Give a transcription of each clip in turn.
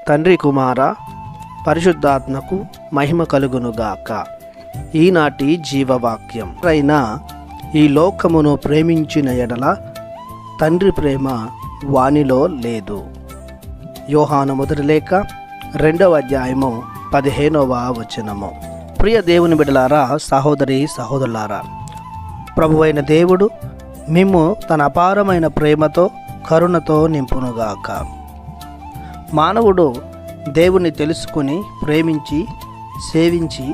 తండ్రి కుమార పరిశుద్ధాత్మకు మహిమ కలుగునుగాక. ఈనాటి జీవవాక్యం. అయినా ఈ లోకమును ప్రేమించిన ఎడల తండ్రి ప్రేమ వానిలో లేదు. యోహాను మొదటి లేఖ 2వ అధ్యాయము 15వ వచనము. ప్రియ దేవుని బిడ్డలారా, సహోదరి సహోదరులారా, ప్రభువైన దేవుడు మిమ్ము తన అపారమైన ప్రేమతో కరుణతో నింపునుగాక. మానవుడు దేవుని తెలుసుకుని ప్రేమించి సేవించి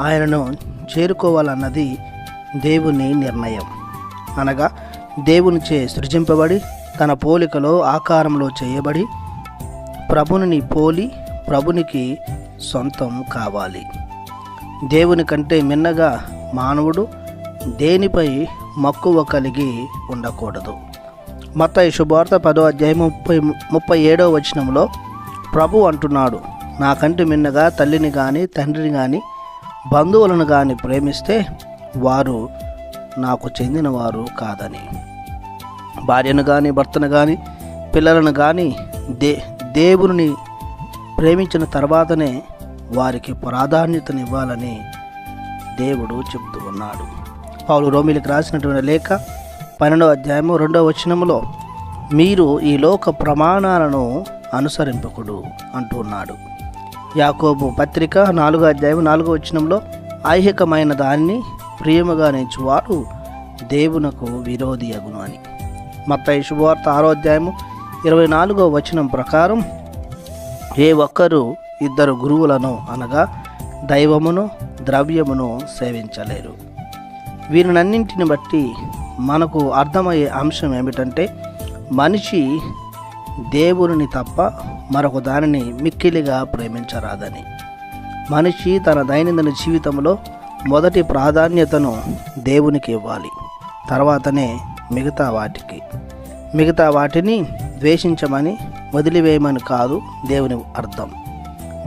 ఆయనను చేరుకోవాలన్నది దేవుని నిర్ణయం. అనగా దేవునిచే సృజింపబడి తన పోలికలో ఆకారంలో చేయబడి ప్రభుని పోలి ప్రభునికి సొంతం కావాలి. దేవుని కంటే మిన్నగా మానవుడు దేనిపై మక్కువ కలిగి ఉండకూడదు. మత్తయి శుభవార్త 10వ అధ్యాయం 37వ వచనంలో ప్రభు అంటున్నాడు, నాకంటే మిన్నగా తల్లిని కానీ తండ్రిని కానీ బంధువులను కానీ ప్రేమిస్తే వారు నాకు చెందినవారు కాదని. భార్యను కానీ భర్తను కానీ పిల్లలను కానీ దేవుని ప్రేమించిన తర్వాతనే వారికి ప్రాధాన్యతనివ్వాలని దేవుడు చెబుతూ ఉన్నాడు. పౌలు రోమీలకు రాసినటువంటి లేఖ 12వ అధ్యాయము 2వ వచనములో మీరు ఈ లోక ప్రమాణాలను అనుసరింపకుడు అంటున్నాడు. యాకోబు పత్రిక 4వ అధ్యాయం 4వ వచనంలో ఐహికమైన దాన్ని ప్రియముగా నేర్చువాడు దేవునకు విరోధి అగును అని. మత్తయి శుభవార్త 6వ అధ్యాయము 24వ వచనం ప్రకారం ఏ ఒక్కరు ఇద్దరు గురువులను అనగా దైవమును ద్రవ్యమును సేవించలేరు. వీరినన్నింటిని బట్టి మనకు అర్థమయ్యే అంశం ఏమిటంటే మనిషి దేవుని తప్ప మరొక దానిని మిక్కిలిగా ప్రేమించరాదని. మనిషి తన దైనందిన జీవితంలో మొదటి ప్రాధాన్యతను దేవునికి ఇవ్వాలి, తర్వాతనే మిగతా వాటిని ద్వేషించమని వదిలివేయమని కాదు దేవుని అర్థం.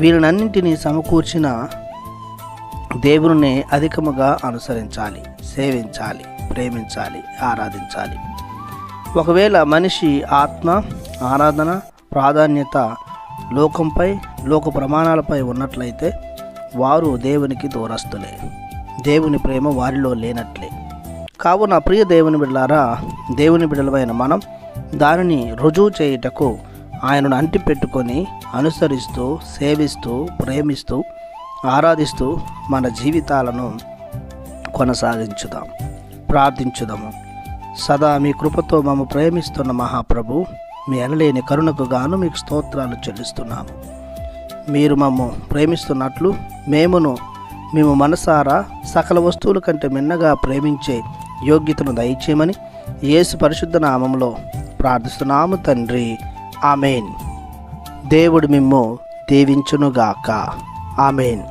వీరినన్నింటినీ సమకూర్చిన దేవుని అధికముగా అనుసరించాలి, సేవించాలి, ప్రేమించాలి, ఆరాధించాలి. ఒకవేళ మనిషి ఆత్మ ఆరాధన ప్రాధాన్యత లోకంపై లోక ప్రమాణాలపై ఉన్నట్లయితే వారు దేవునికి దూరస్తులే, దేవుని ప్రేమ వారిలో లేనట్లే. కావున ప్రియ దేవుని బిడ్డలారా, దేవుని బిడ్డలమైన మనం దానిని రుజువు చేయుటకు ఆయనను అంటిపెట్టుకొని అనుసరిస్తూ సేవిస్తూ ప్రేమిస్తూ ఆరాధిస్తూ మన జీవితాలను కొనసాగించుదాం, ప్రార్థించుదాము. సదా మీ కృపతో మమ్ము ప్రేమిస్తున్న మహాప్రభు, మీ అనలేని కరుణకు గాను మీకు స్తోత్రాలు చెల్లిస్తున్నాము. మీరు మమ్ము ప్రేమిస్తున్నట్లు మేము మనసారా సకల వస్తువుల కంటే మిన్నగా ప్రేమించే యోగ్యతను దయచేయమని యేసు పరిశుద్ధ నామములో ప్రార్థిస్తున్నాము తండ్రి. ఆమేన్. దేవుడు మిమ్ము దీవించునుగాక. ఆమేన్.